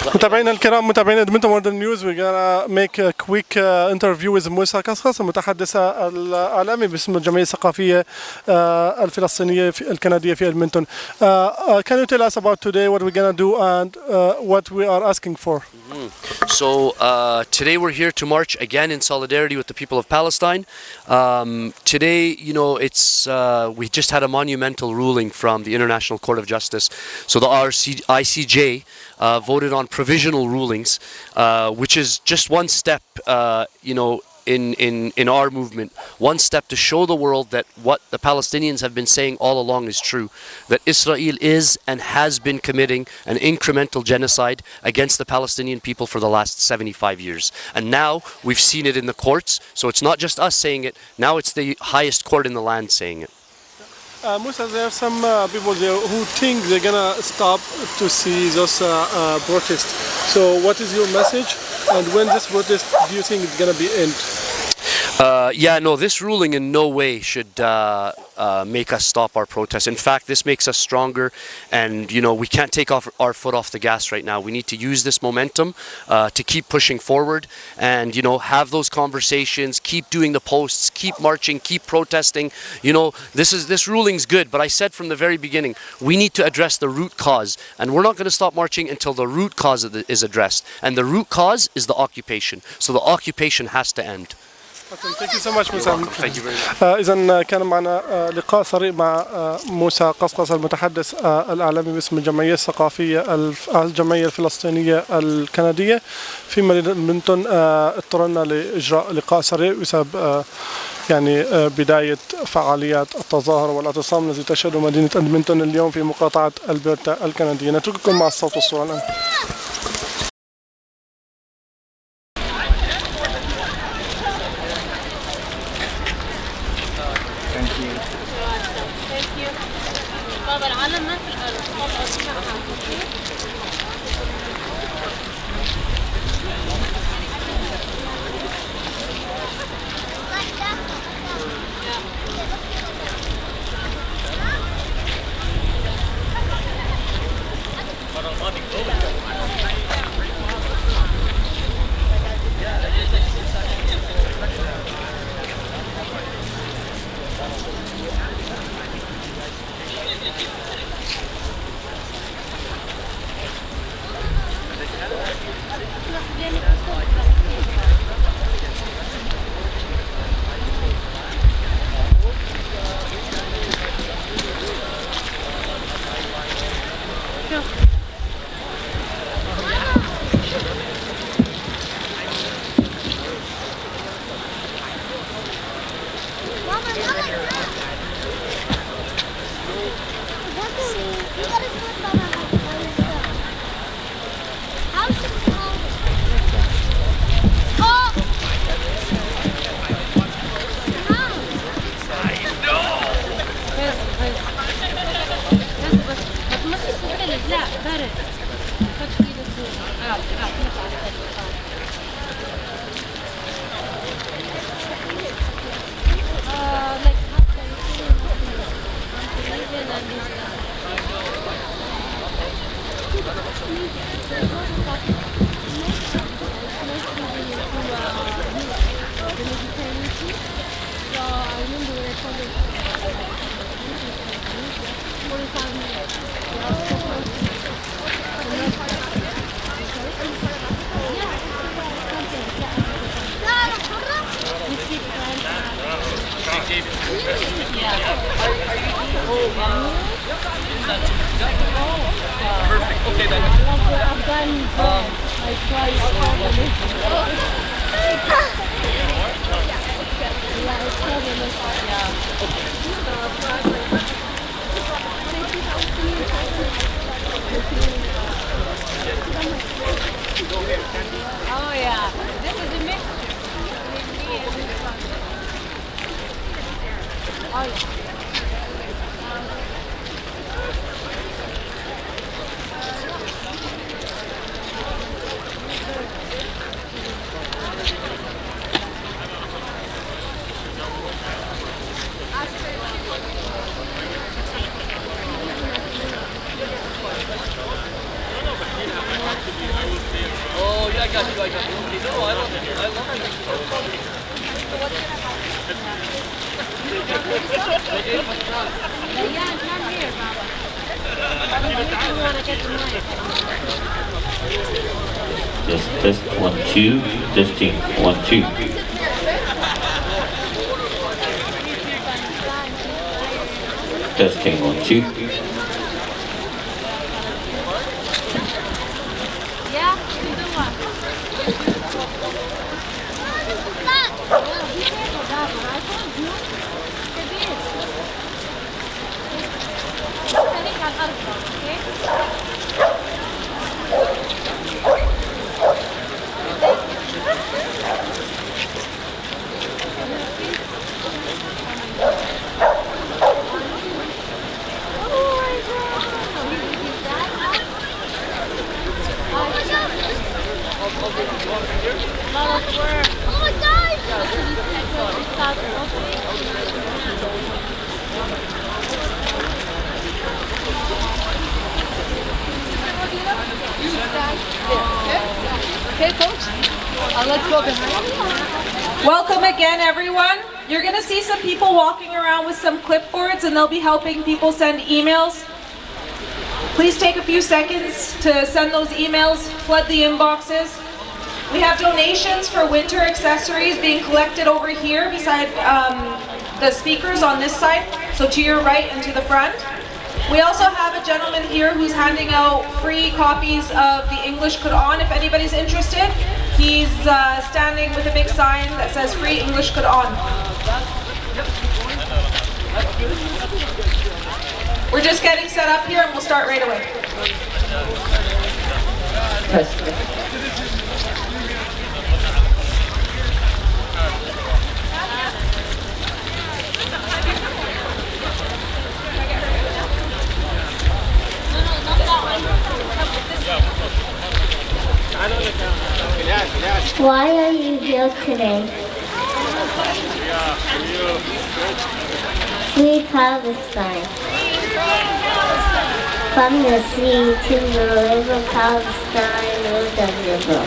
متابعينا الكرام، متابعين إدمونتون وورد نيوز، we're gonna make a quick interview with موسى قصقص، المتحدثة الإعلامي باسم الجمعية الثقافية الفلسطينية الكندية في إدمونتون. Can you tell us about today what we're gonna do and what we are asking for? So today we're here to march again in solidarity with the people of Palestine. Today, you know, it's we just had a monumental ruling from the International Court of Justice. So the ICJ voted on provisional rulings, which is just one step, you know, in our movement, one step to show the world that what the Palestinians have been saying all along is true, that Israel is and has been committing an incremental genocide against the Palestinian people for the last 75 years. And now we've seen it in the courts, so it's not just us saying it, now it's the highest court in the land saying it. Musa, there are some people there who think they're gonna stop to see those protests. So what is your message, and when this protest do you think it's gonna be end? Yeah, no, this ruling in no way should make us stop our protest. In fact, this makes us stronger, and you know, we can't take our foot off the gas right now. We need to use this momentum to keep pushing forward, and you know, have those conversations, keep doing the posts, keep marching, keep protesting. You know, this ruling's good, but I said from the very beginning, we need to address the root cause, and we're not going to stop marching until the root cause is addressed, and the root cause is the occupation. So the occupation has to end. Thank you so much موسى. Thank you very much. إذا كان معنا لقاء سريع مع موسى قصقص، المتحدث الإعلامي باسم الجمعية الثقافية الجمعية الفلسطينية الكندية في مدينة إدمونتون. اضطررنا لإجراء لقاء سريع بسبب يعني بداية فعاليات التظاهرة والاعتصام الذي تشهد مدينة إدمونتون اليوم في مقاطعة ألبرتا الكندية. نترككم مع الصوت والصورة الآن. Test 1 2 testing 1 2. Testing 1 2. Okay, folks, let's go behind. Welcome again, everyone. You're going to see some people walking around with some clipboards, and they'll be helping people send emails. Please take a few seconds to send those emails, flood the inboxes. We have donations for winter accessories being collected over here beside the speakers on this side, so to your right and to the front. We also have a gentleman here who's handing out free copies of the English Quran if anybody's interested. He's standing with a big sign that says free English Quran. We're just getting set up here and we'll start right away. Why are you here today? Free Palestine. From the sea to the river, Palestine will deliver.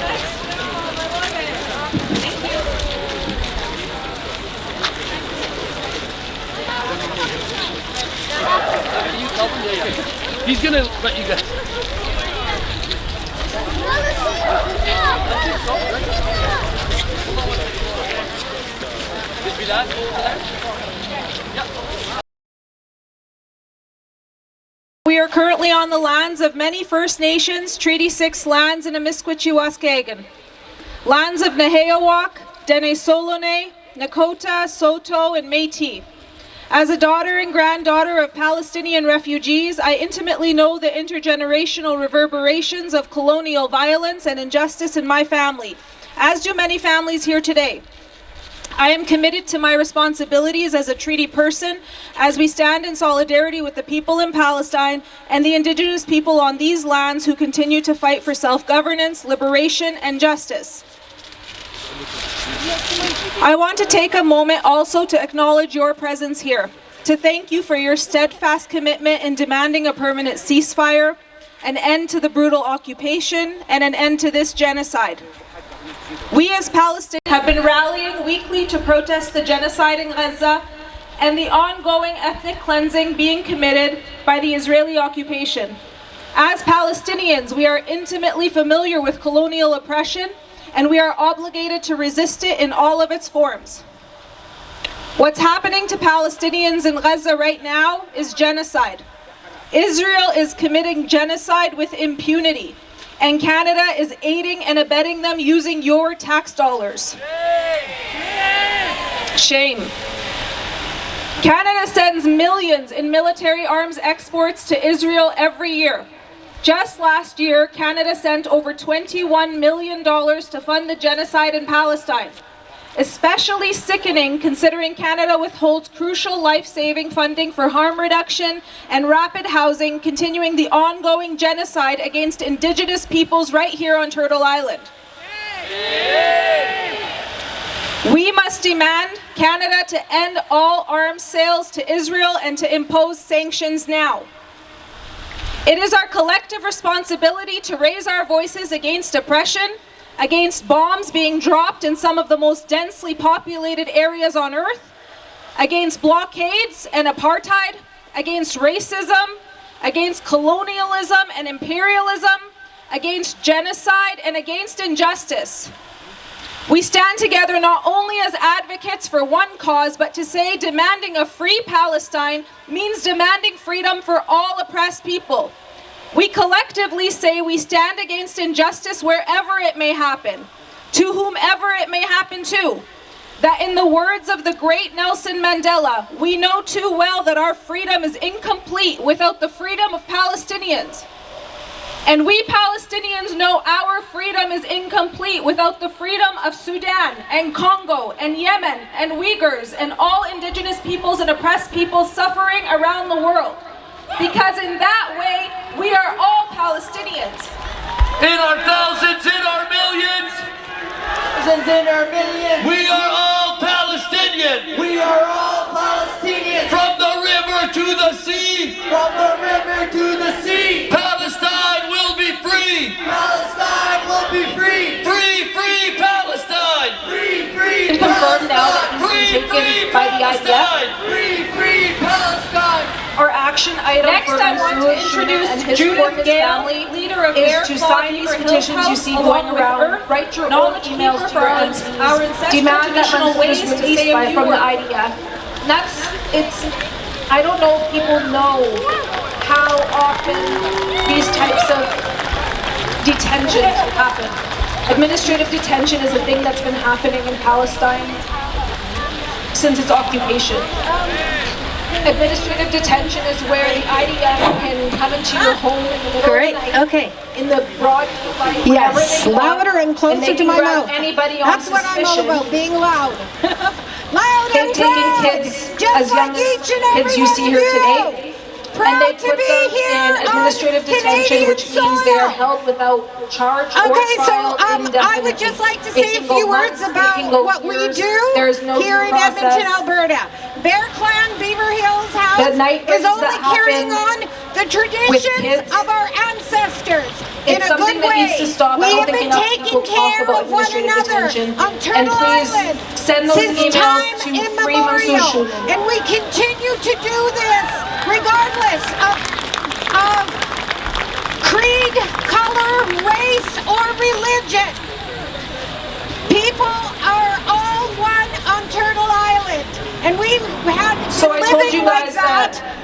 He's gonna let you go. We are currently on the lands of many First Nations, Treaty 6 lands in Amiskwichiwaskagan. Lands of Nehewak, Dene-Solone, Nakota, Soto, and Métis. As a daughter and granddaughter of Palestinian refugees, I intimately know the intergenerational reverberations of colonial violence and injustice in my family, as do many families here today. I am committed to my responsibilities as a treaty person as we stand in solidarity with the people in Palestine and the indigenous people on these lands who continue to fight for self-governance, liberation, and justice. I want to take a moment also to acknowledge your presence here, to thank you for your steadfast commitment in demanding a permanent ceasefire, an end to the brutal occupation, and an end to this genocide. We as Palestinians have been rallying weekly to protest the genocide in Gaza and the ongoing ethnic cleansing being committed by the Israeli occupation. As Palestinians, we are intimately familiar with colonial oppression, and we are obligated to resist it in all of its forms. What's happening to Palestinians in Gaza right now is genocide. Israel is committing genocide with impunity, and Canada is aiding and abetting them using your tax dollars. Shame. Canada sends millions in military arms exports to Israel every year. Just last year, Canada sent over $21 million to fund the genocide in Palestine. Especially sickening considering Canada withholds crucial life-saving funding for harm reduction and rapid housing, continuing the ongoing genocide against Indigenous peoples right here on Turtle Island. We must demand Canada to end all arms sales to Israel and to impose sanctions now. It is our collective responsibility to raise our voices against oppression, against bombs being dropped in some of the most densely populated areas on earth, against blockades and apartheid, against racism, against colonialism and imperialism, against genocide, and against injustice. We stand together not only as advocates for one cause, but to say demanding a free Palestine means demanding freedom for all oppressed people. We collectively say we stand against injustice wherever it may happen, to whomever it may happen to. That in the words of the great Nelson Mandela, we know too well that our freedom is incomplete without the freedom of Palestinians. And we Palestinians know our freedom is incomplete without the freedom of Sudan and Congo and Yemen and Uyghurs and all indigenous peoples and oppressed peoples suffering around the world. Because in that way, we are all Palestinians. In our thousands, in our millions, we are all Palestinian. We are all Palestinians. From the river to the sea. From the river to the sea. Palestine will be free. Palestine will be free. Free, free Palestine. Free, free Confirmed now that Free, he's been free taken by the IDF. Palestine. Free, free Palestine. Our action item Next, for I want to introduce and his Judith Gale, family leader of is Air to Claw sign these Beaver petitions Hill you see House, going along with around. Earth, Write your own knowledge emails keeper to your for MPs. our ancestral Demand that traditional ways ways to released say a by few from the words. IDF. I don't know if people know how often these types of detentions happen. Administrative detention is a thing that's been happening in Palestine since its occupation. Administrative detention is where the IDF can come into your home in the middle Great. of the night, Okay. in the broad daylight, Yes, wherever they want, louder and closer they to can my grab mouth. Anybody on That's what I'm all suspicion. about, being loud. Loud They've and taken proud, kids just as young like as each and kids every you one see of here you. today. Proud And they to put be them here in administrative on detention, which Canadian means they are soil. held without charge or Okay, so trial I indefinitely. would just like to It say a can go few words months, it about can go what we years. do There's no here due in Edmonton, process. Alberta. Bear Clan Beaver Hills The House night is raids only that carrying on happen the traditions kids. of our ancestors in It's a something good that way. needs to stop. We I don't have think been enough taking people talk care about of one administrative another detention. on And Turtle please Island send those since emails time to immemorial, Freeman and we continue to do this regardless of creed, color, race, or religion. People are all one on Turtle Island, and we've had So I living told you like guys that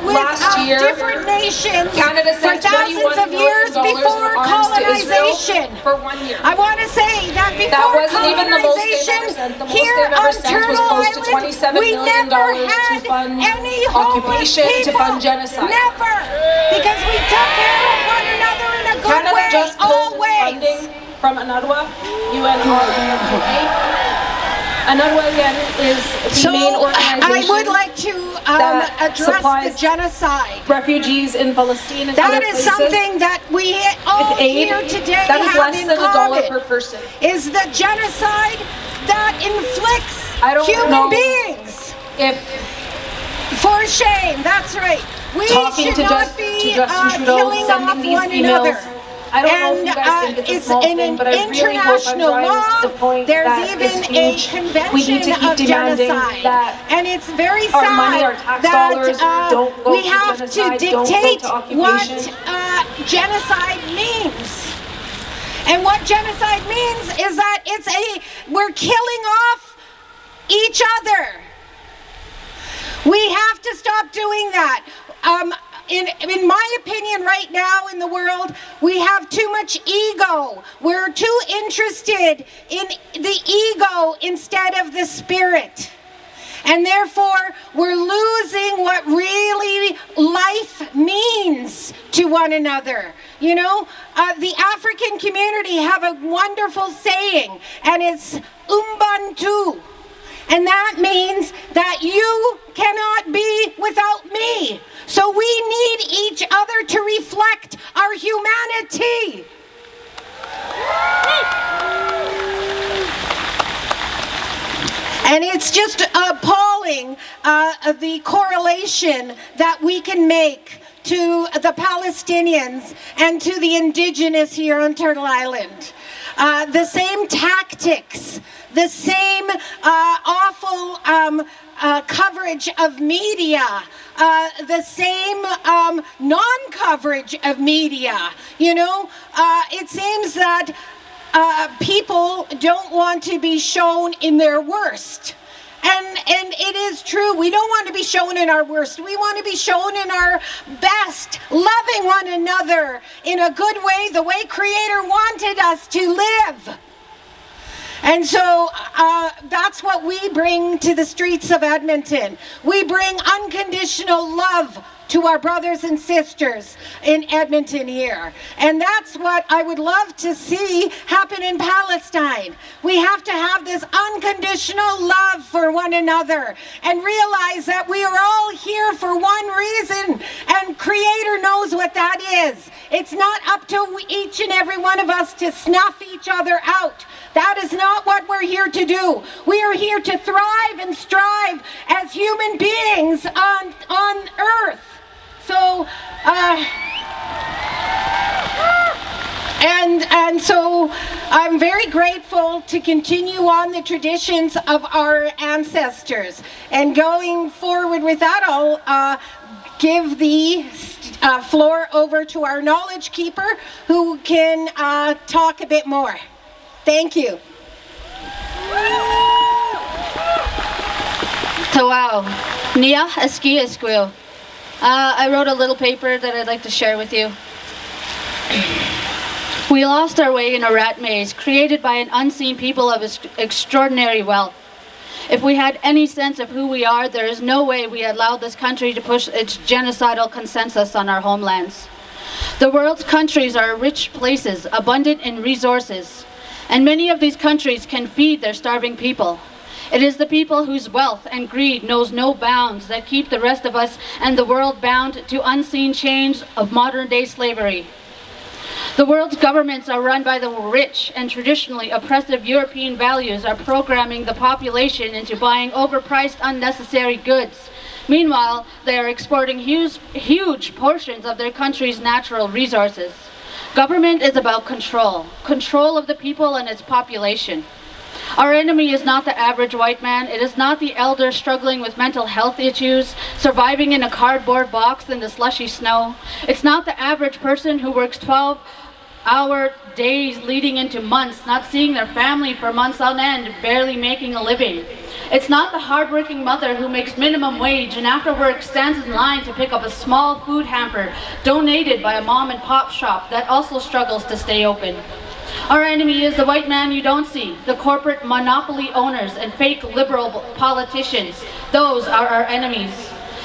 with last year, different nations Canada for sent thousands of $21 years million before in arms to Israel colonization. for 1 year. I want to say that before wasn't even the most they've colonization, ever sent. The most here they've ever on sent was Turtle close to Island, $27 we million never to had fund any homeless occupation, to people. fund genocide. Never, because we took care of one another in a good Canada way, just pulled always. funding from UNRWA, UNRWA. UNRWA again is the main organization I would like to that address supplies the genocide. refugees in Palestine and That other is places something that we all with aid. here today That is have less in than $1 common, per person. is the genocide that inflicts I don't human know beings. If For shame, that's right. We talking should to not Justin be Trudeau, killing sending off these one emails. another. I don't know if And you guys think it's a small in thing, but I really hope I'm international driving law. to the point There's that even it's a huge. convention We need to keep of demanding genocide, that and it's very our sad money, our tax that dollars don't go we to have genocide, to don't go dictate to what occupation. Genocide means. And what genocide means is that we're killing off each other. We have to stop doing that. In my opinion, right now in the world, we have too much ego. We're too interested in the ego instead of the spirit. And therefore, we're losing what really life means to one another. You know, the African community have a wonderful saying, and it's Ubuntu. And that means that you cannot be without me. So we need each other to reflect our humanity. And it's just appalling, the correlation that we can make to the Palestinians and to the indigenous here on Turtle Island. the same tactics, the same awful coverage of media, the same non-coverage of media. You know, it seems that people don't want to be shown in their worst. And it is true, we don't want to be shown in our worst. We want to be shown in our best, loving one another in a good way, the way Creator wanted us to live. And so that's what we bring to the streets of Edmonton. We bring unconditional love to our brothers and sisters in Edmonton here. And that's what I would love to see happen in Palestine. We have to have this unconditional love for one another and realize that we are all here for one reason, and Creator knows what that is. It's not up to each and every one of us to snuff each other out. That is not what we're here to do. We are here to thrive and strive as human beings on earth. So, and so I'm very grateful to continue on the traditions of our ancestors. And going forward with that, I'll give the floor over to our knowledge keeper, who can talk a bit more. Thank you. Tawau. Nia Eski Esquil. I wrote a little paper that I'd like to share with you. We lost our way in a rat maze created by an unseen people of extraordinary wealth. If we had any sense of who we are, there is no way we allowed this country to push its genocidal consensus on our homelands. The world's countries are rich places, abundant in resources, and many of these countries can feed their starving people. It is the people whose wealth and greed knows no bounds that keep the rest of us and the world bound to unseen chains of modern-day slavery. The world's governments are run by the rich, and traditionally oppressive European values are programming the population into buying overpriced, unnecessary goods. Meanwhile, they are exporting huge portions of their country's natural resources. Government is about control of the people and its population. Our enemy is not the average white man. It is not the elder struggling with mental health issues, surviving in a cardboard box in the slushy snow. It's not the average person who works 12-hour days leading into months, not seeing their family for months on end, barely making a living. It's not the hardworking mother who makes minimum wage and after work stands in line to pick up a small food hamper donated by a mom and pop shop that also struggles to stay open. Our enemy is the white man you don't see, the corporate monopoly owners and fake liberal politicians. Those are our enemies.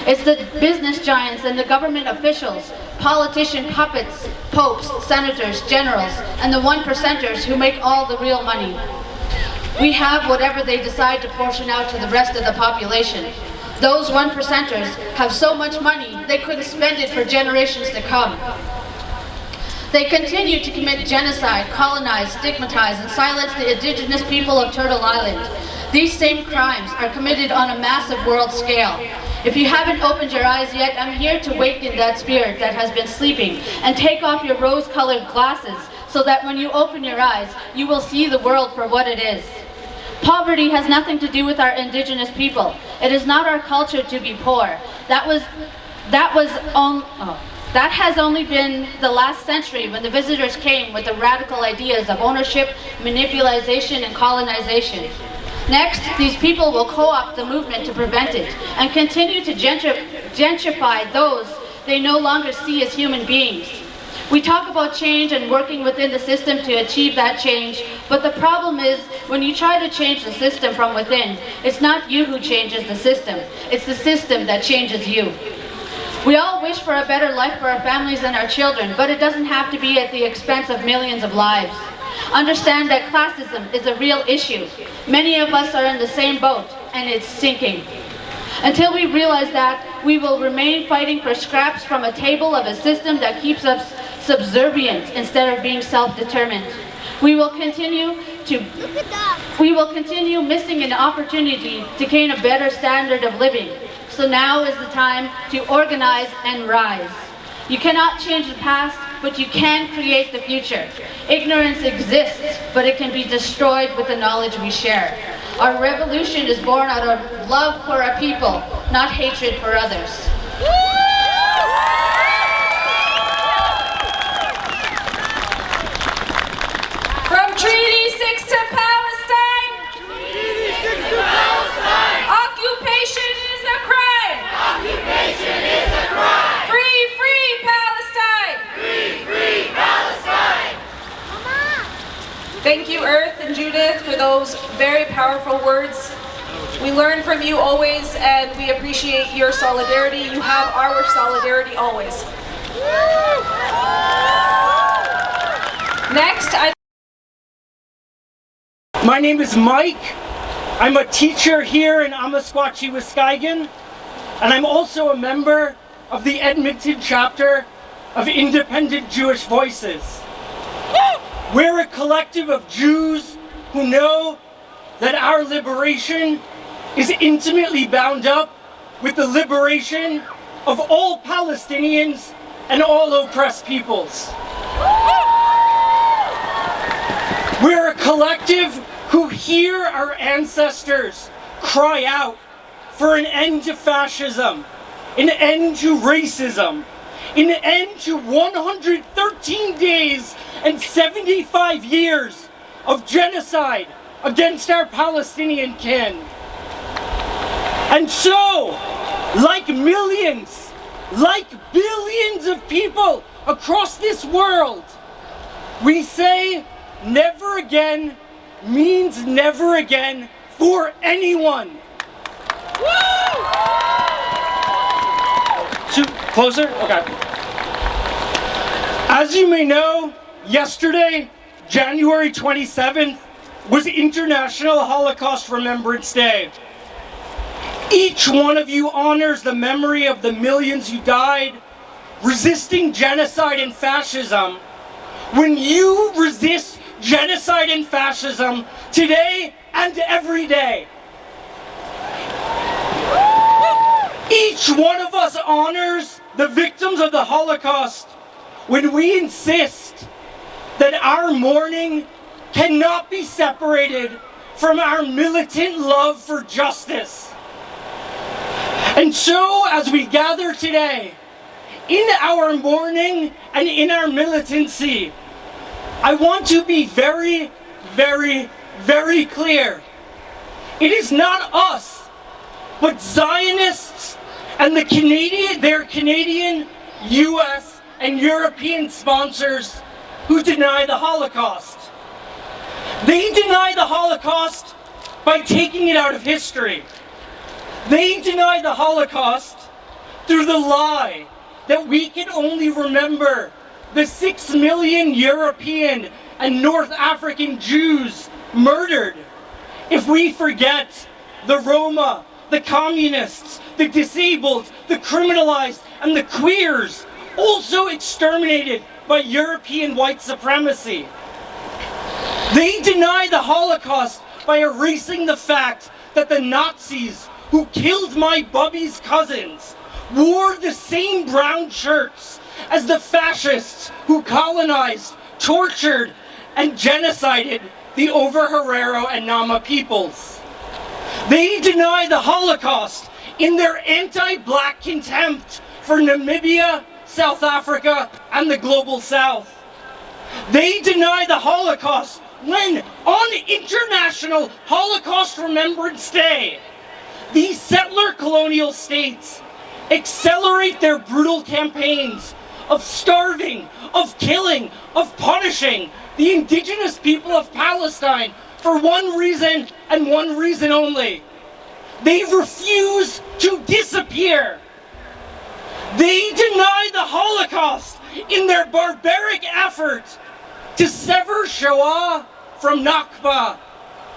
It's the business giants and the government officials, politician puppets, popes, senators, generals, and the 1%ers who make all the real money. We have whatever they decide to portion out to the rest of the population. Those 1%ers have so much money they couldn't spend it for generations to come. They continue to commit genocide, colonize, stigmatize, and silence the indigenous people of Turtle Island. These same crimes are committed on a massive world scale. If you haven't opened your eyes yet, I'm here to waken that spirit that has been sleeping and take off your rose-colored glasses so that when you open your eyes, you will see the world for what it is. Poverty has nothing to do with our indigenous people. It is not our culture to be poor. That has only been the last century when the visitors came with the radical ideas of ownership, manipulation, and colonization. Next, these people will co-opt the movement to prevent it and continue to gentrify those they no longer see as human beings. We talk about change and working within the system to achieve that change, but the problem is when you try to change the system from within, it's not you who changes the system, it's the system that changes you. We all wish for a better life for our families and our children, but it doesn't have to be at the expense of millions of lives. Understand that classism is a real issue. Many of us are in the same boat, and it's sinking. Until we realize that, we will remain fighting for scraps from a table of a system that keeps us subservient instead of being self-determined. We will continue missing an opportunity to gain a better standard of living. So now is the time to organize and rise. You cannot change the past, but you can create the future. Ignorance exists, but it can be destroyed with the knowledge we share. Our revolution is born out of love for our people, not hatred for others. From Treaty 6 to Palestine. Treaty 6 to Palestine. Occupation is a crime. Occupation is a crime. Free, free Palestine. Free, free Palestine. Thank you, Earth and Judith, for those very powerful words. We learn from you always, and we appreciate your solidarity. You have our solidarity always. Next, My name is Mike. I'm a teacher here in Amasquatchie, Wisconsin, and I'm also a member of the Edmonton chapter of Independent Jewish Voices. We're a collective of Jews who know that our liberation is intimately bound up with the liberation of all Palestinians and all oppressed peoples. We're a collective who hear our ancestors cry out for an end to fascism, an end to racism, an end to 113 days and 75 years of genocide against our Palestinian kin. And so, like millions, like billions of people across this world, we say never again means never again for anyone. Closer? Okay. As you may know, yesterday, January 27th, was International Holocaust Remembrance Day. Each one of you honors the memory of the millions who died resisting genocide and fascism. When you resist genocide and fascism today and every day, each one of us honors the victims of the Holocaust when we insist that our mourning cannot be separated from our militant love for justice. And so, as we gather today, in our mourning and in our militancy, I want to be very, very, very clear. It is not us, but Zionists and their Canadian, US, and European sponsors who deny the Holocaust. They deny the Holocaust by taking it out of history. They deny the Holocaust through the lie that we can only remember the 6 million European and North African Jews murdered if we forget the Roma, the communists, the disabled, the criminalized, and the queers, also exterminated by European white supremacy. They deny the Holocaust by erasing the fact that the Nazis who killed my Bubby's cousins wore the same brown shirts as the fascists who colonized, tortured, and genocided the Over-Herero and Nama peoples. They deny the Holocaust in their anti-black contempt for Namibia, South Africa, and the Global South. They deny the Holocaust when, on International Holocaust Remembrance Day, these settler colonial states accelerate their brutal campaigns of starving, of killing, of punishing the indigenous people of Palestine for one reason and one reason only. They refuse to disappear. They deny the Holocaust in their barbaric effort to sever Shoah from Nakba,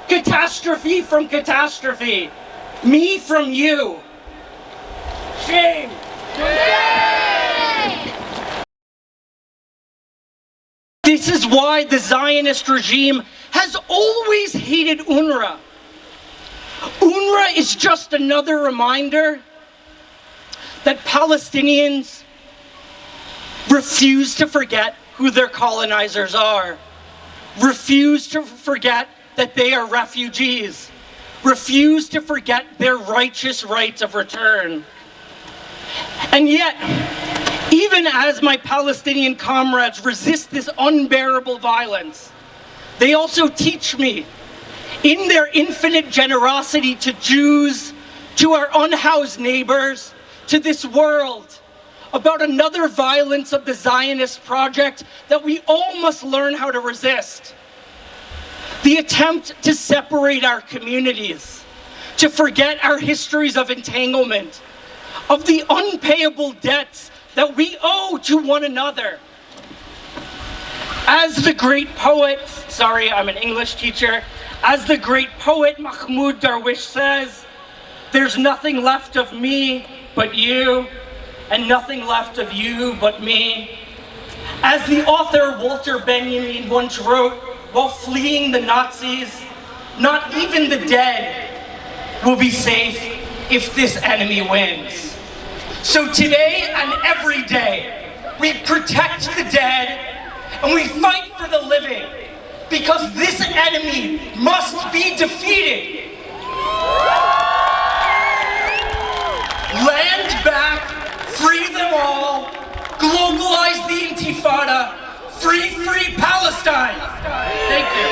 catastrophe from catastrophe, me from you. Shame! This is why the Zionist regime has always hated UNRWA. UNRWA is just another reminder that Palestinians refuse to forget who their colonizers are, refuse to forget that they are refugees, refuse to forget their righteous rights of return. And yet, even as my Palestinian comrades resist this unbearable violence, they also teach me, in their infinite generosity to Jews, to our unhoused neighbors, to this world, about another violence of the Zionist project that we all must learn how to resist. The attempt to separate our communities, to forget our histories of entanglement, of the unpayable debts that we owe to one another. As the great poet, sorry, I'm an English teacher, as the great poet Mahmoud Darwish says, there's nothing left of me but you, and nothing left of you but me. As the author Walter Benjamin once wrote while fleeing the Nazis, not even the dead will be safe if this enemy wins. So today and every day, we protect the dead and we fight for the living, because this enemy must be defeated. Land back, free them all, globalize the Intifada, free, free Palestine. Thank you.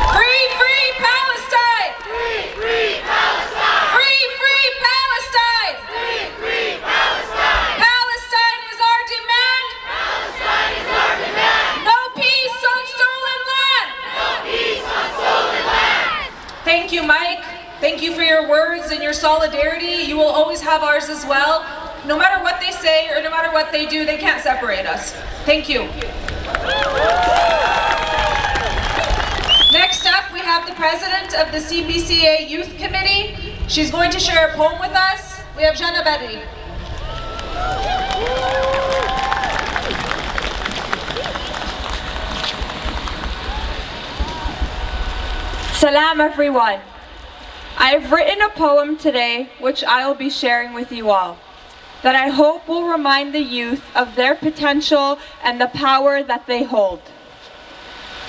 Free, free Palestine! Free, free Palestine! Free, free Palestine! Free, free Palestine! Palestine is our demand! Palestine is our demand! No peace on stolen land! No peace on stolen land! Thank you, Mike. Thank you for your words and your solidarity. You will always have ours as well. No matter what they say or no matter what they do, they can't separate us. Thank you. Next up, we have the president of the CBCA Youth Committee. She's going to share a poem with us. We have Jana Berri. Salam everyone. I've written a poem today which I will be sharing with you all, that I hope will remind the youth of their potential and the power that they hold.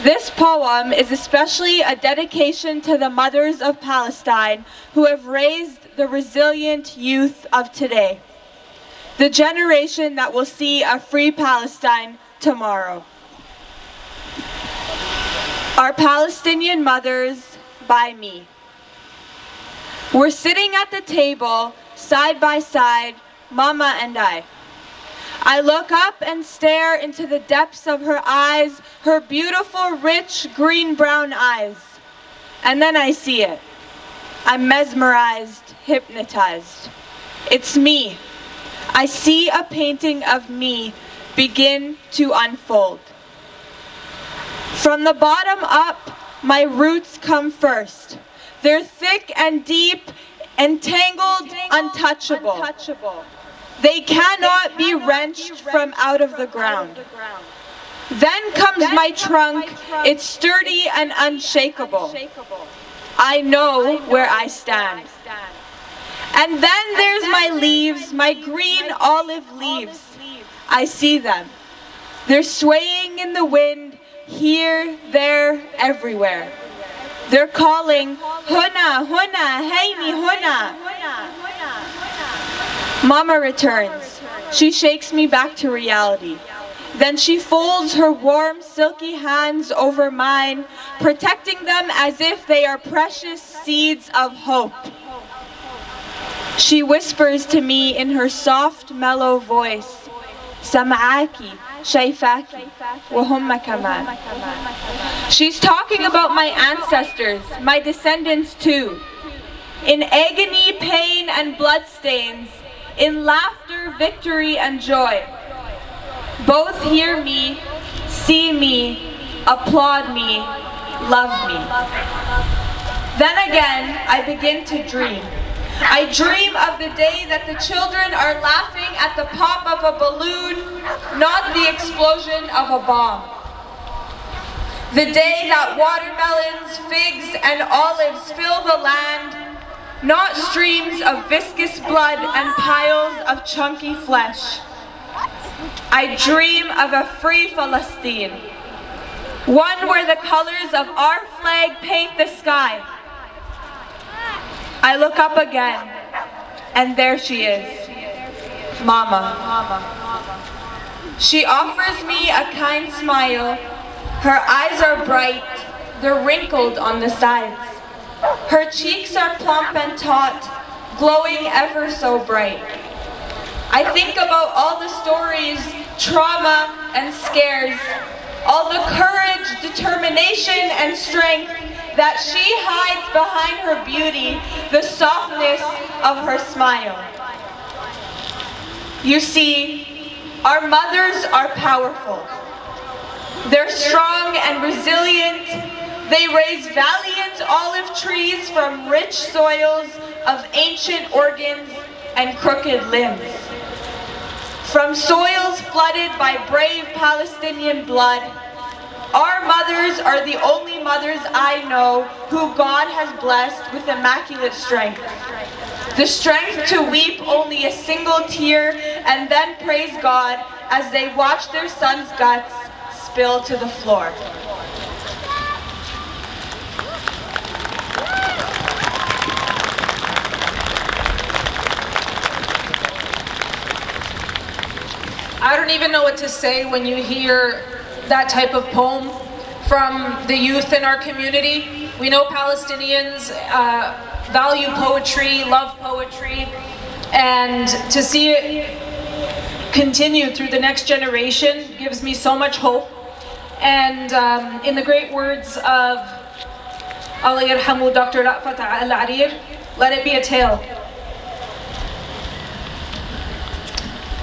This poem is especially a dedication to the mothers of Palestine who have raised the resilient youth of today, the generation that will see a free Palestine tomorrow. Our Palestinian mothers by me. We're sitting at the table, side by side, Mama and I. I look up and stare into the depths of her eyes, her beautiful, rich, green-brown eyes. And then I see it. I'm mesmerized, hypnotized. It's me. I see a painting of me begin to unfold. From the bottom up, my roots come first. They're thick and deep, entangled, untouchable. They cannot be wrenched from out of the ground. Then comes my trunk, it's sturdy and unshakable. I know where I stand. And then there's my leaves, my green olive leaves. I see them. They're swaying in the wind, here, there, everywhere. They're calling, Huna, Huna, Hayni, Huna. Mama returns. She shakes me back to reality. Then she folds her warm, silky hands over mine, protecting them as if they are precious seeds of hope. She whispers to me in her soft, mellow voice, Sam'aki, Shaifaki, Wahumma Kaman. She's talking about my ancestors, my descendants too. In agony, pain, and bloodstains, in laughter, victory, and joy. Both hear me, see me, applaud me, love me. Then again, I begin to dream. I dream of the day that the children are laughing at the pop of a balloon, not the explosion of a bomb. The day that watermelons, figs, and olives fill the land, not streams of viscous blood and piles of chunky flesh. I dream of a free Palestine, one where the colors of our flag paint the sky. I look up again, and there she is, Mama. She offers me a kind smile. Her eyes are bright, they're wrinkled on the sides. Her cheeks are plump and taut, glowing ever so bright. I think about all the stories, trauma and scares, all the courage, determination and strength that she hides behind her beauty, the softness of her smile. You see, our mothers are powerful. They're strong and resilient. They raise valiant olive trees from rich soils of ancient organs and crooked limbs. From soils flooded by brave Palestinian blood, our mothers are the only mothers I know who God has blessed with immaculate strength. The strength to weep only a single tear and then praise God as they watch their son's guts spill to the floor. I don't even know what to say when you hear that type of poem from the youth in our community. We know Palestinians value poetry, love poetry, and to see it continue through the next generation gives me so much hope. And in the great words of Allah yarhamu Dr. Ra'fat al-Arir, let it be a tale.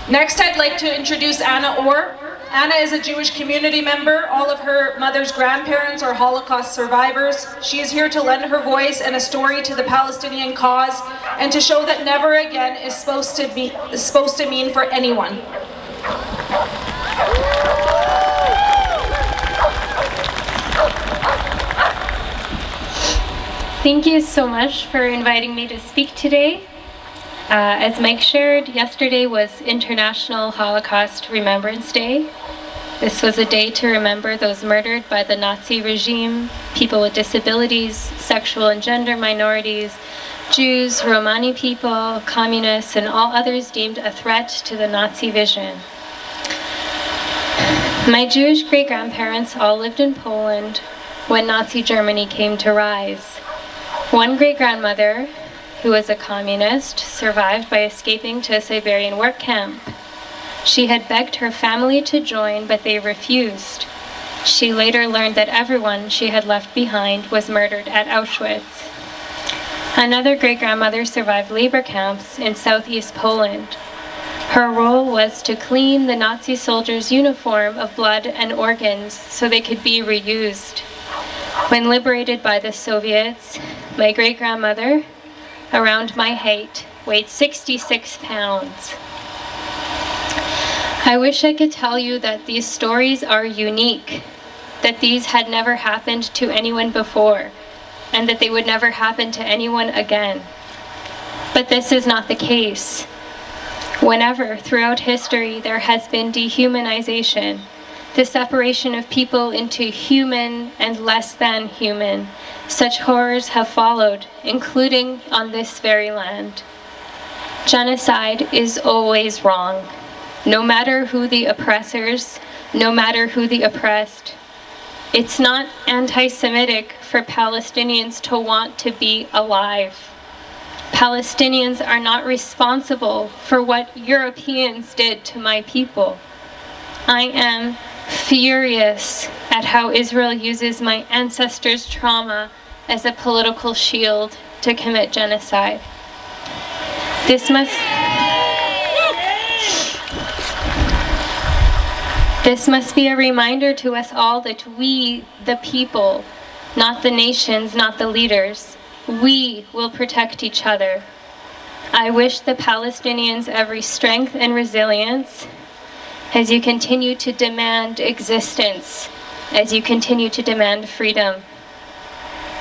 Next, I'd like to introduce Anna Orr. Anna is a Jewish community member. All of her mother's grandparents are Holocaust survivors. She is here to lend her voice and a story to the Palestinian cause and to show that never again is supposed to mean for anyone. Thank you so much for inviting me to speak today. As Mike shared, yesterday was International Holocaust Remembrance Day. This was a day to remember those murdered by the Nazi regime, people with disabilities, sexual and gender minorities, Jews, Romani people, communists, and all others deemed a threat to the Nazi vision. My Jewish great-grandparents all lived in Poland when Nazi Germany came to rise. One great-grandmother, who was a communist, survived by escaping to a Siberian work camp. She had begged her family to join, but they refused. She later learned that everyone she had left behind was murdered at Auschwitz. Another great-grandmother survived labor camps in southeast Poland. Her role was to clean the Nazi soldiers' uniform of blood and organs so they could be reused. When liberated by the Soviets, my great-grandmother, around my height, weighed 66 pounds. I wish I could tell you that these stories are unique, that these had never happened to anyone before, and that they would never happen to anyone again. But this is not the case. Whenever, throughout history, there has been dehumanization, the separation of people into human and less than human, such horrors have followed, including on this very land. Genocide is always wrong, no matter who the oppressors, no matter who the oppressed. It's not anti-Semitic for Palestinians to want to be alive. Palestinians are not responsible for what Europeans did to my people. I am furious at how Israel uses my ancestors' trauma as a political shield to commit genocide. This must be a reminder to us all that we, the people, not the nations, not the leaders, we will protect each other. I wish the Palestinians every strength and resilience as you continue to demand existence, as you continue to demand freedom.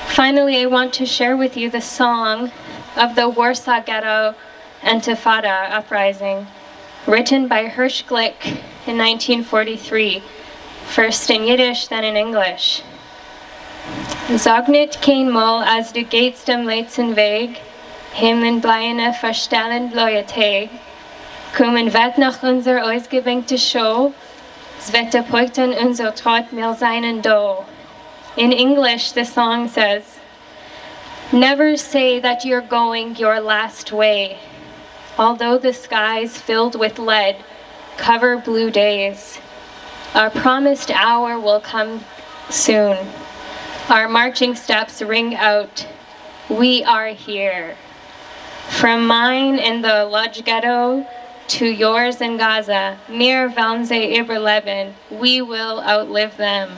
Finally, I want to share with you the song of the Warsaw Ghetto Intifada uprising, written by Hirsch Glick in 1943, first in Yiddish, then in English. Sag nicht kein Mal, als du gehst dem letzten Weg, Himmeln bleiene verstellen blaue Tag, kommen wird nach unser ausgebenkte Show, es wird der Poiten unser Trott mir seinen Do. In English, the song says, never say that you're going your last way. Although the skies filled with lead cover blue days, our promised hour will come soon. Our marching steps ring out, we are here. From mine in the Lodge Ghetto to yours in Gaza, mir werden sie überleben, we will outlive them.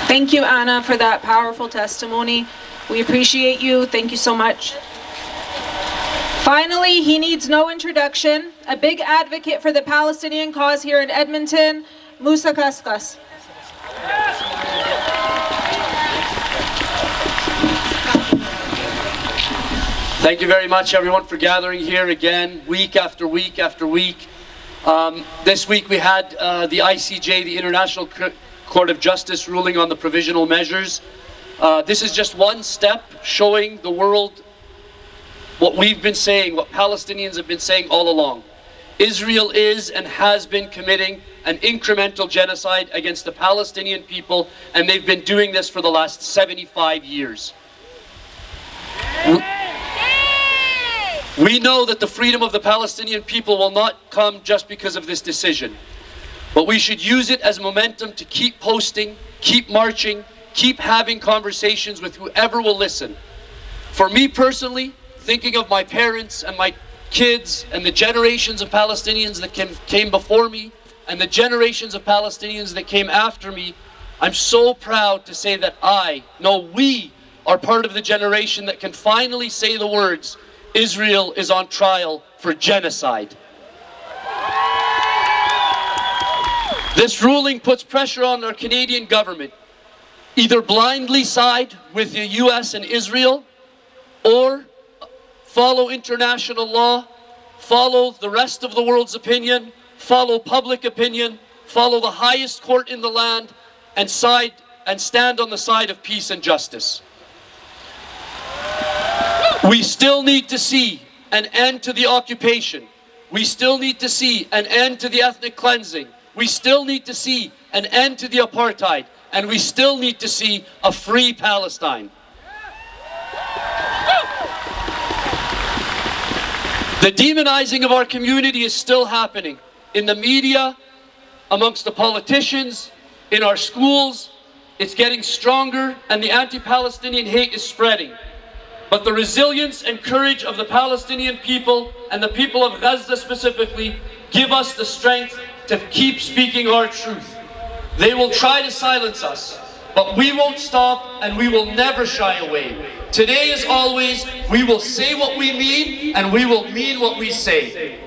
Thank you, Anna, for that powerful testimony. We appreciate you. Thank you so much. Finally, he needs no introduction. A big advocate for the Palestinian cause here in Edmonton, Musa Kaskas. Thank you very much, everyone, for gathering here again, week after week after week. This week we had the ICJ, the International Court of Justice, ruling on the provisional measures. This is just one step showing the world what we've been saying, what Palestinians have been saying all along. Israel is and has been committing an incremental genocide against the Palestinian people, and they've been doing this for the last 75 years. We know that the freedom of the Palestinian people will not come just because of this decision. But we should use it as momentum to keep posting, keep marching, keep having conversations with whoever will listen. For me personally, thinking of my parents and my kids and the generations of Palestinians that came before me and the generations of Palestinians that came after me, I'm so proud to say that we are part of the generation that can finally say the words, Israel is on trial for genocide. This ruling puts pressure on our Canadian government. Either blindly side with the US and Israel, or follow international law, follow the rest of the world's opinion, follow public opinion, follow the highest court in the land, and stand on the side of peace and justice. We still need to see an end to the occupation. We still need to see an end to the ethnic cleansing. We still need to see an end to the apartheid. And we still need to see a free Palestine. The demonizing of our community is still happening in the media, amongst the politicians, in our schools. It's getting stronger, and the anti-Palestinian hate is spreading. But the resilience and courage of the Palestinian people and the people of Gaza specifically give us the strength to keep speaking our truth. They will try to silence us, but we won't stop, and we will never shy away. Today, as always, we will say what we mean, and we will mean what we say.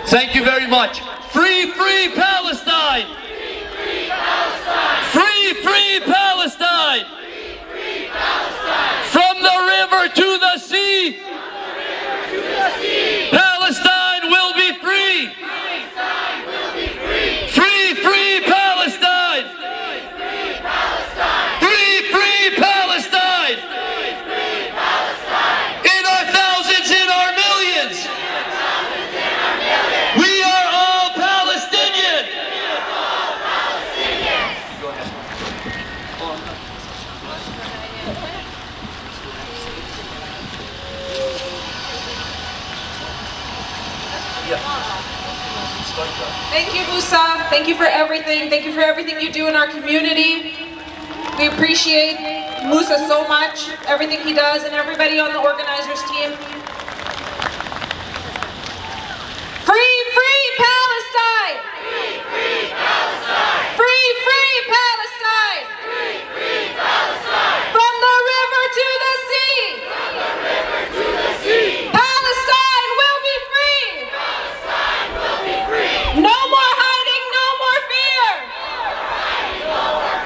Thank you very much. Free, free Palestine! Free, free Palestine! Free, free Palestine! Free, free Palestine! From the river to the sea! Palestine will be free! Palestine will be free! Free, free Palestine! Free, free Palestine! Free, free Palestine! Free, free Palestine! In our thousands, in our millions! We are all Palestinian! We are all Palestinian! Go ahead. Thank you, Musa. Thank you for everything. Thank you for everything you do in our community. We appreciate Musa so much, everything he does, and everybody on the organizers team. Free, free Palestine! Free, free Palestine! Free, free Palestine! Free, free Palestine! From the river to the sea! From the river to the sea! Palestine will be free! Palestine will be free! No more hiding, no more fear! No more hiding, no more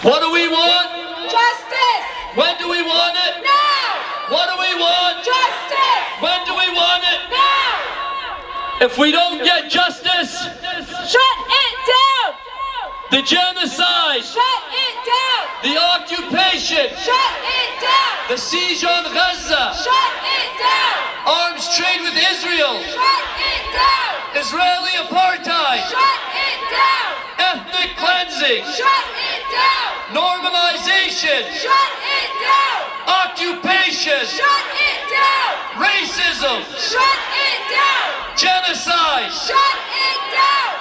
What do we want? Justice! When do we want it? Now! What do we want? Justice! When do we want it? Now! If we don't get justice, shut it down! The genocide, shut it down! The occupation, shut it down! The siege on Gaza, shut it down! Arms trade with Israel, shut it down! Israeli apartheid, shut it down! Ethnic cleansing, shut it down! Normalization, shut it down! Occupation, shut it down! Racism, shut it down! Genocide, shut it down!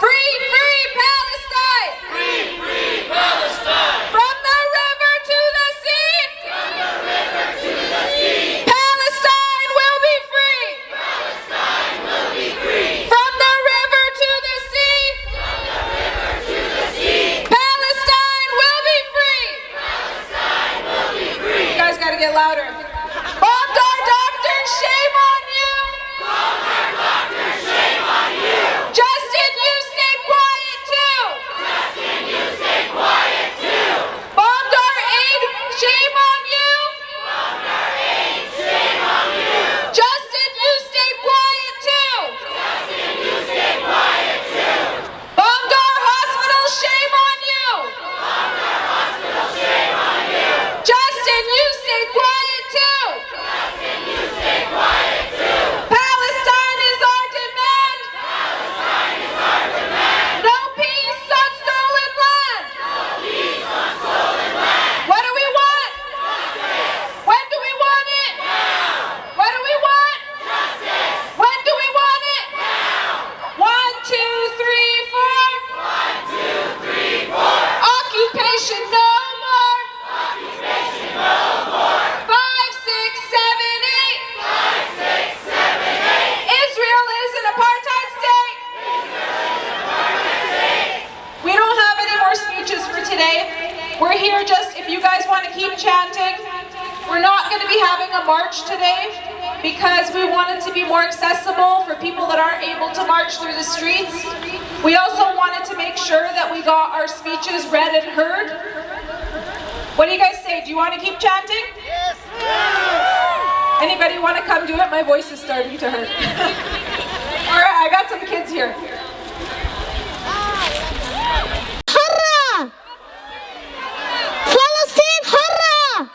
Free, free Palestine! Free, free Palestine! From the river to the sea! From the river to the sea! Palestine will be free! Palestine will be free! From the river to the sea! From the river to the sea! Palestine will be free! Palestine will be free! You guys gotta get louder. Bombed our doctors, shame on you! Bombed our doctors, shame on you! Justin, you stay quiet too! Justin, you stay quiet too! Bombed our aid, shame on you! Bombed our aid, shame on you! Justin, you stay quiet too! Justin, you stay quiet too! Bombed our hospital, shame on you! Bombed our hospital, shame on you! Justin, you stay quiet too! Justin, you stay quiet too! Palestine is our demand! Palestine is our demand! No peace on stolen land! No peace on stolen land! What do we want? Justice! When do we want it? Now! What do we want? Justice! When do we want it? Now! 1, 2, 3, 4. 1, 2, 3, 4! Occupation no more. Occupation no more! 5, 6, 7, 8. 5, 6, 7, 8! Israel is an apartheid state. We don't have any more speeches for today. We're here just if you guys want to keep chanting. We're not going to be having a march today because we want it to be more accessible for people that aren't able to march through the streets. We also wanted to make sure that we got our speeches read and heard. What do you guys say? Do you want to keep chanting? Yes. Anybody want to come do it? My voice is starting to hurt. All right, I got some kids here. حرة فلسطين حرة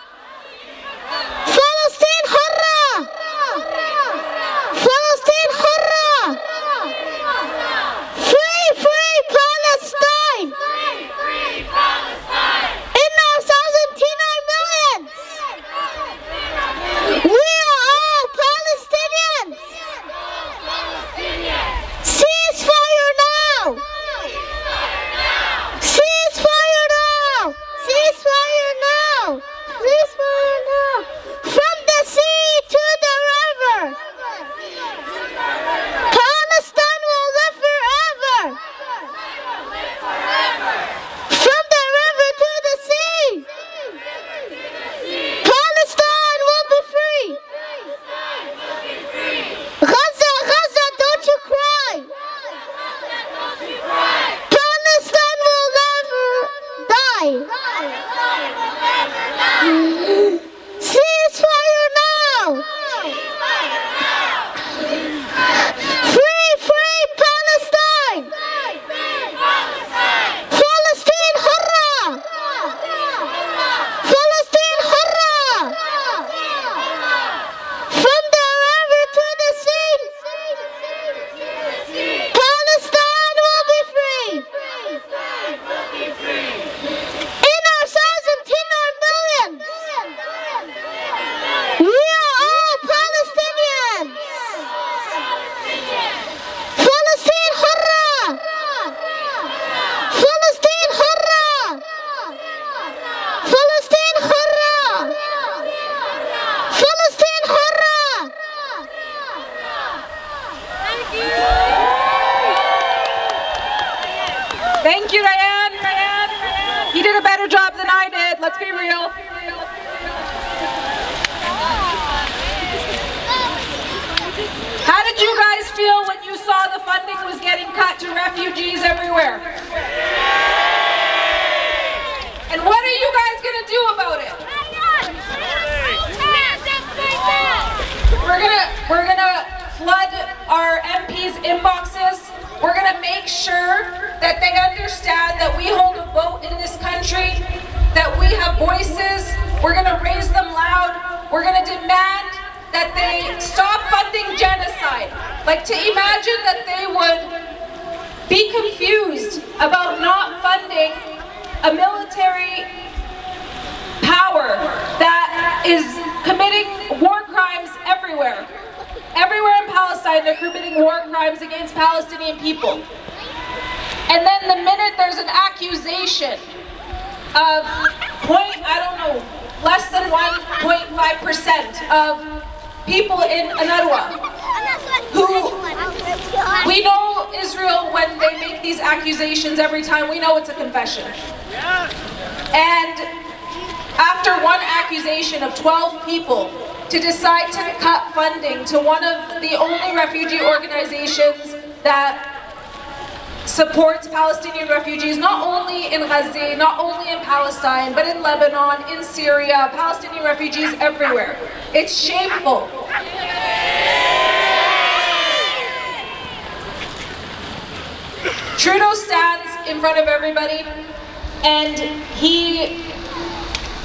فلسطين حرة فلسطين حرة Free, free Palestine! Free Palestine! In ourselves and in our millions! We are all Palestinians! Ceasefire now! Ceasefire now! Ceasefire now! Ceasefire now! From the sea to the river! Palestine will live forever! From the river to the sea! Palestine will be free! Gaza, Gaza, don't you cry! Palestine will never die! Ceasefire now! Free, free Palestine! Palestine حرة! Palestine حرة! From the river to the sea! Palestine will be free! In ourselves and in our millions! We are all Palestinians! Palestine حرة! Palestine حرة! Palestine حرة! Palestine حرة! Thank you, Ryan. You did a better job than I did. Let's be real. How did you guys feel when you saw the funding was getting cut to refugees everywhere? our MPs' inboxes. We're going to make sure that they understand that we hold a vote in this country, that we have voices. We're going to raise them loud. We're going to demand that they stop funding genocide. Like, to imagine that they would be confused about not funding a military power that is committing war crimes everywhere. Everywhere in Palestine, they're committing war crimes against Palestinian people. And then the minute there's an accusation of less than 1.5% of people in Anarwa who, we know Israel, when they make these accusations every time, we know it's a confession. And after one accusation of 12 people, to decide to cut funding to one of the only refugee organizations that supports Palestinian refugees, not only in Gaza, not only in Palestine, but in Lebanon, in Syria, Palestinian refugees everywhere. It's shameful. Trudeau stands in front of everybody and he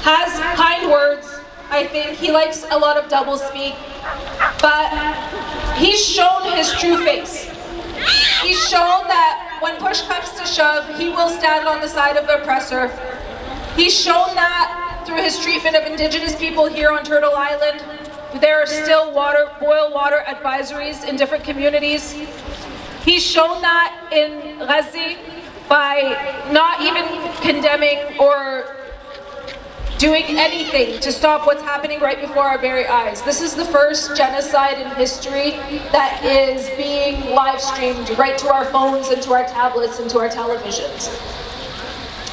has kind words. I think he likes a lot of doublespeak, but he's shown his true face. He's shown that when push comes to shove, he will stand on the side of the oppressor. He's shown that through his treatment of Indigenous people here on Turtle Island. There are still boil water advisories in different communities. He's shown that in Gaza by not even condemning or doing anything to stop what's happening right before our very eyes. This is the first genocide in history that is being live streamed right to our phones and to our tablets and to our televisions.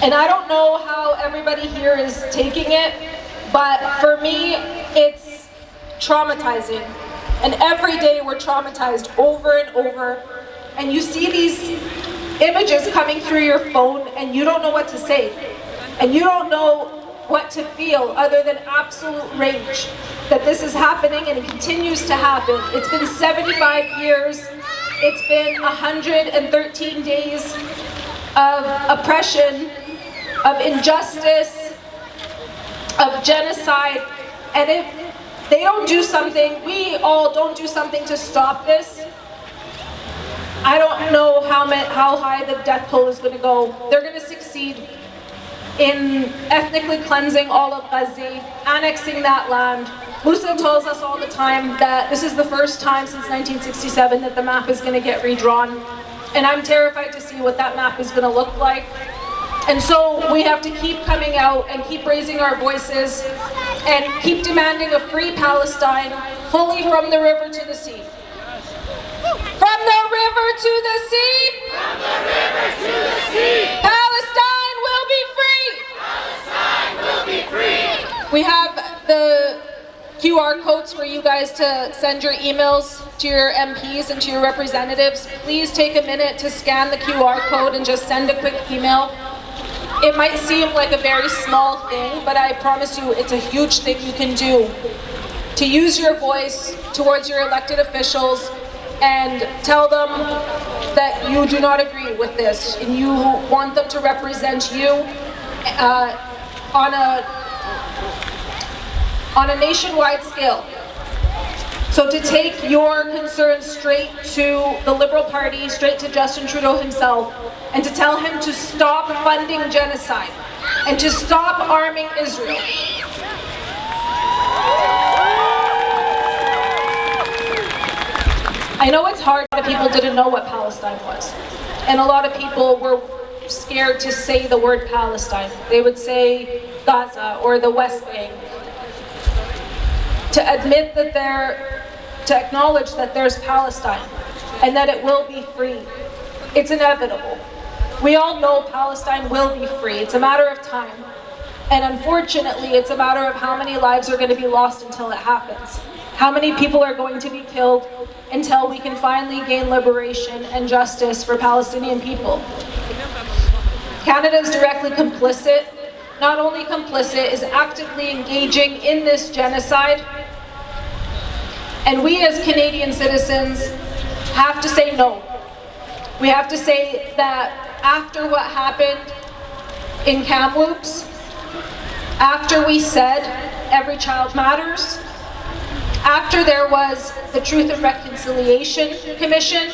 And I don't know how everybody here is taking it, but for me, it's traumatizing. And every day we're traumatized over and over. And you see these images coming through your phone and you don't know what to say. And you don't know what to feel other than absolute rage that this is happening and it continues to happen. It's been 75 years. It's been 113 days of oppression, of injustice, of genocide. And if they don't do something, we all don't do something to stop this, I don't know how high the death toll is going to go. They're going to succeed in ethnically cleansing all of Gaza, annexing that land. Musa tells us all the time that this is the first time since 1967 that the map is going to get redrawn. And I'm terrified to see what that map is going to look like. And so we have to keep coming out and keep raising our voices and keep demanding a free Palestine, fully from the river to the sea. From the river to the sea! From the river to the sea! Palestine will be free! Palestine will be free! We have the QR codes for you guys to send your emails to your MPs and to your representatives. Please take a minute to scan the QR code and just send a quick email. It might seem like a very small thing, but I promise you it's a huge thing you can do to use your voice towards your elected officials and tell them that you do not agree with this and you want them to represent you on a nationwide scale. So to take your concerns straight to the Liberal Party, straight to Justin Trudeau himself, and to tell him to stop funding genocide and to stop arming Israel. I know it's hard, a lot of people didn't know what Palestine was. And a lot of people were scared to say the word Palestine. They would say Gaza or the West Bank. To admit that to acknowledge that there's Palestine and that it will be free. It's inevitable. We all know Palestine will be free. It's a matter of time. And unfortunately, it's a matter of how many lives are going to be lost until it happens. How many people are going to be killed until we can finally gain liberation and justice for Palestinian people. Canada is directly complicit. Not only complicit, is actively engaging in this genocide. And we as Canadian citizens have to say no. We have to say that after what happened in Kamloops, after we said every child matters, after there was the Truth and Reconciliation Commission,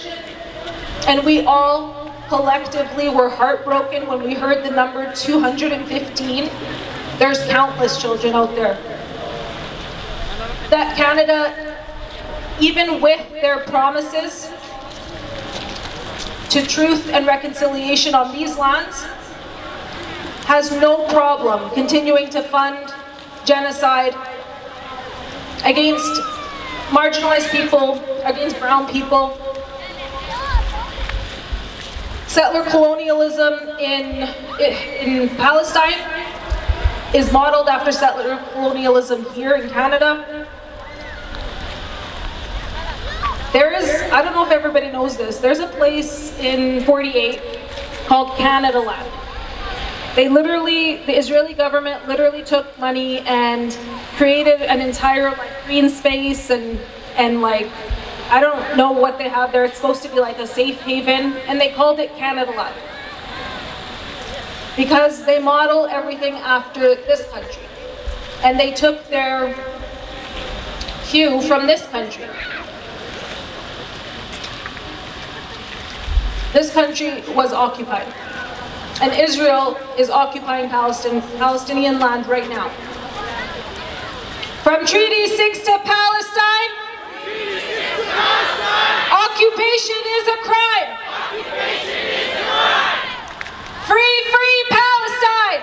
and we all collectively were heartbroken when we heard the number 215, there's countless children out there. That Canada, even with their promises to truth and reconciliation on these lands, has no problem continuing to fund genocide against marginalized people, against brown people. Settler colonialism in Palestine is modeled after settler colonialism here in Canada. There is, I don't know if everybody knows this, there's a place in 48 called Canada Land. They literally, the Israeli government literally took money and created an entire green space and like, I don't know what they have there. It's supposed to be like a safe haven, and they called it Canada Land because they model everything after this country, and they took their cue from this country. This country was occupied, and Israel is occupying Palestinian land right now. From Treaty 6 to Palestine, occupation is a crime. Free, free Palestine.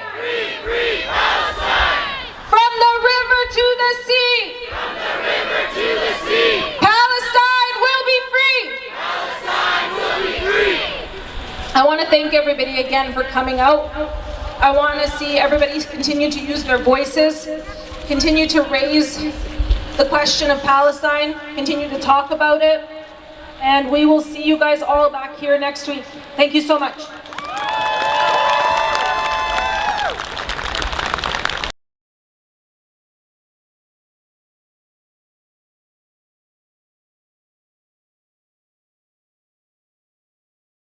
Free Palestine. From the river to the sea. From the river to the sea. Palestine will be free. Palestine will be free. I want to thank everybody again for coming out. I want to see everybody continue to use their voices, continue to raise the question of Palestine, continue to talk about it, and we will see you guys all back here next week. Thank you so much.